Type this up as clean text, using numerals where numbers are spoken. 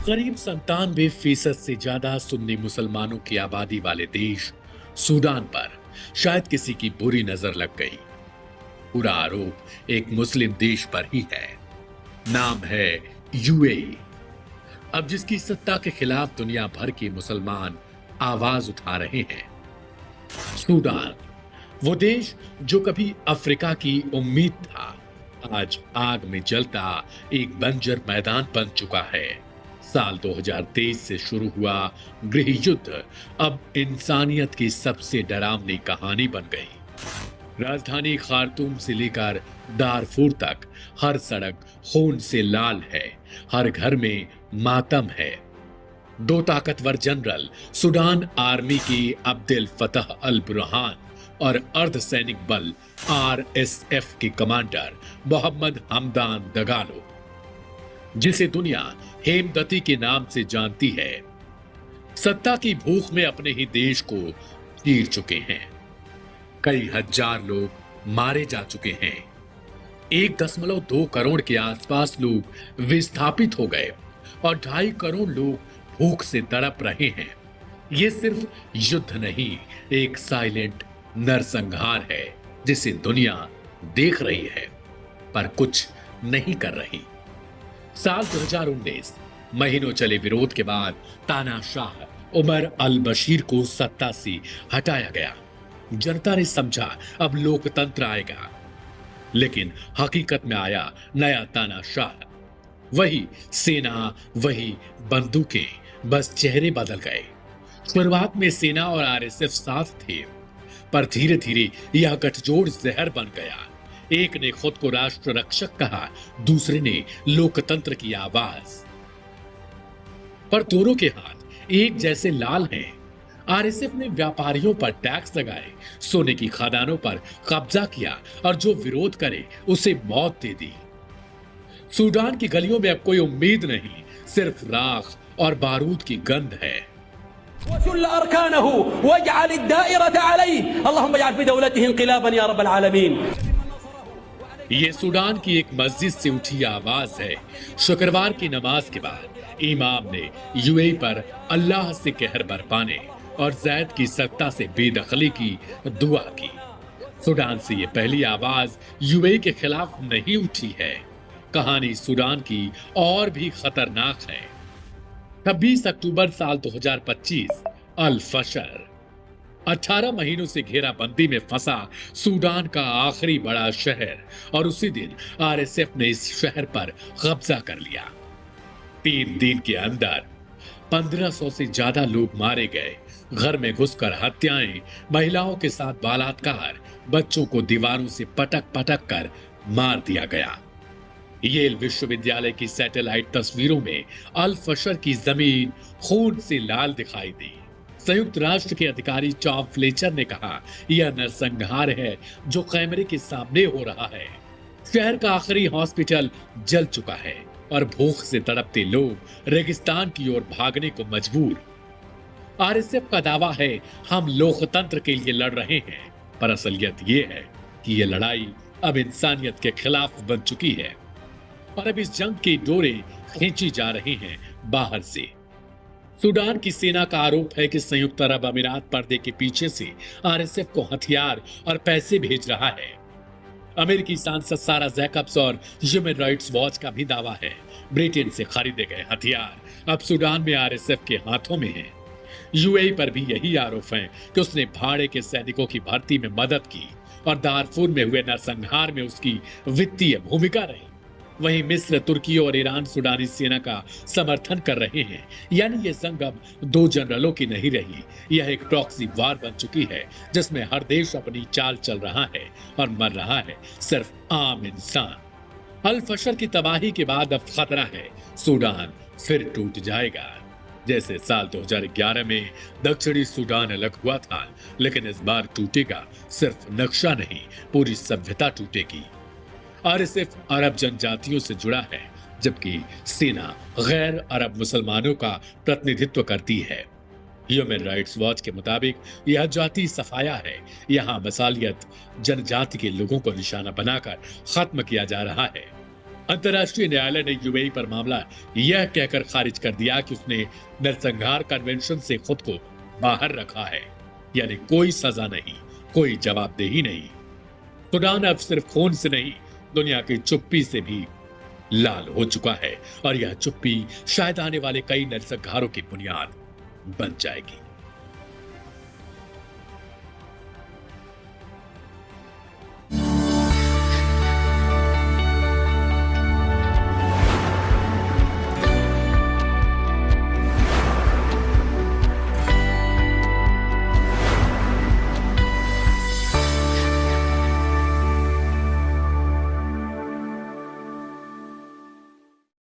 करीब 97% से ज्यादा सुन्नी मुसलमानों की आबादी वाले देश सूडान पर शायद किसी की बुरी नजर लग गई। पूरा आरोप एक मुस्लिम देश पर ही है। नाम है यूएई। अब जिसकी सत्ता के खिलाफ दुनिया भर के मुसलमान आवाज उठा रहे हैं। सूडान, वो देश जो कभी अफ्रीका की उम्मीद था, आज आग में जलता एक बंजर मैदान बन चुका है। साल 2023 से शुरू हुआ गृह युद्ध अब इंसानियत की सबसे डरावनी कहानी बन गई। राजधानी खार्तूम से लेकर दारफूर तक हर सड़क खून से लाल है, हर घर में मातम है। दो ताकतवर जनरल, सूडान आर्मी की अब्देल फतह अल बुरहान और अर्धसैनिक बल आरएसएफ के कमांडर मोहम्मद हमदान दगालो, जिसे दुनिया हेमदती के नाम से जानती है, सत्ता की भूख में अपने ही देश को चीर चुके हैं। कई हजार लोग मारे जा चुके हैं। 1.2 करोड़ के आसपास लोग विस्थापित हो गए और 2.5 करोड़ लोग भूख से तड़प रहे हैं। ये सिर्फ युद्ध नहीं, एक साइलेंट नरसंहार है जिसे दुनिया देख रही है पर कुछ नहीं कर रही। साल 2019 महीनों चले विरोध के बाद तानाशाह उमर अल बशीर को सत्ता से हटाया गया। जनता ने समझा अब लोकतंत्र आएगा, लेकिन हकीकत में आया नया तानाशाह। वही सेना, वही बंदूकें, बस चेहरे बदल गए। शुरुआत में सेना और आरएसएफ साथ थे, पर धीरे धीरे यह गठजोड़ जहर बन गया। एक ने खुद को राष्ट्र रक्षक कहा, दूसरे ने लोकतंत्र की आवाज। पर दोनों के हाथ एक जैसे लाल हैं। आरएसएफ ने व्यापारियों पर टैक्स लगाए, सोने की खदानों पर कब्जा किया और जो विरोध करे उसे मौत दे दी। सूडान की गलियों में अब कोई उम्मीद नहीं, सिर्फ राख और बारूद की गंध है। ये सूडान की एक मस्जिद से उठी आवाज है। शुक्रवार की नमाज के बाद इमाम ने यूएई पर अल्लाह से कहर बरपाने और जैद की सत्ता से बेदखली की दुआ की। सूडान से ये पहली आवाज यूएई के खिलाफ नहीं उठी है। कहानी सूडान की और भी खतरनाक है। 26 अक्टूबर साल 2025 अल फशर, 18 महीनों से घेराबंदी में फंसा सूडान का आखिरी बड़ा शहर, और उसी दिन आरएसएफ ने इस शहर पर कब्जा कर लिया। 3 दिन के अंदर 1500 से ज्यादा लोग मारे गए। घर में घुसकर हत्याएं, महिलाओं के साथ बलात्कार, बच्चों को दीवारों से पटक पटक कर मार दिया गया। येल विश्वविद्यालय की सैटेलाइट तस्वीरों में अल फशर की जमीन खून से लाल दिखाई दी। संयुक्त राष्ट्र के अधिकारी टॉम फ्लेचर ने कहा, यह नरसंहार है जो कैमरे के सामने हो रहा है। शहर का आखिरी हॉस्पिटल जल चुका है और भूख से तड़पते लोग रेगिस्तान की ओर भागने को मजबूर। आरएसएफ का दावा है हम लोकतंत्र के लिए लड़ रहे हैं, पर असलियत ये है कि यह लड़ाई अब इंसानियत के खिलाफ बन चुकी है और अब इस जंग की डोरे खींची जा रही हैं बाहर से। सूडान की सेना का आरोप है कि संयुक्त अरब अमीरात पर्दे के पीछे से आरएसएफ को हथियार और पैसे भेज रहा है। अमेरिकी सांसद सारा जैकब्स और ह्यूमन राइट्स वॉच का भी दावा है ब्रिटेन से खरीदे गए हथियार अब सूडान में आरएसएफ के हाथों में हैं। यूएई पर भी यही आरोप है कि उसने भाड़े के सैनिकों की भर्ती में मदद की और दारफूर में हुए नरसंहार में उसकी वित्तीय भूमिका रही। वहीं मिस्र, तुर्की और ईरान सूडानी सेना का समर्थन कर रहे हैं। यानी ये जंग अब 2 जनरलों की नहीं रही, यह एक प्रॉक्सी वार बन चुकी है जिसमें हर देश अपनी चाल चल रहा है और मर रहा है सिर्फ आम इंसान। अल फशर की तबाही के बाद अब खतरा है सूडान फिर टूट जाएगा। जैसे साल 2011 में दक्षिणी सूडान अलग हुआ था, लेकिन इस बार टूटेगा सिर्फ नक्शा नहीं, पूरी सभ्यता टूटेगी। आरएसएफ अरब जनजातियों से जुड़ा है, जबकि सेना गैर अरब मुसलमानों का प्रतिनिधित्व करती है। ह्यूमन राइट्स वॉच के मुताबिक यह जाति सफाया है। यहाँ मसालियत जनजाति के लोगों को निशाना बनाकर खत्म किया जा रहा है। अंतर्राष्ट्रीय न्यायालय ने यूएई पर मामला यह कहकर खारिज कर दिया कि उसने नरसंहार कन्वेंशन से खुद को बाहर रखा है, यानी कोई सजा नहीं, कोई जवाबदेही नहीं। सूडान अब सिर्फ खून से नहीं, दुनिया की चुप्पी से भी लाल हो चुका है, और यह चुप्पी शायद आने वाले कई नरसंहारों की बुनियाद बन जाएगी।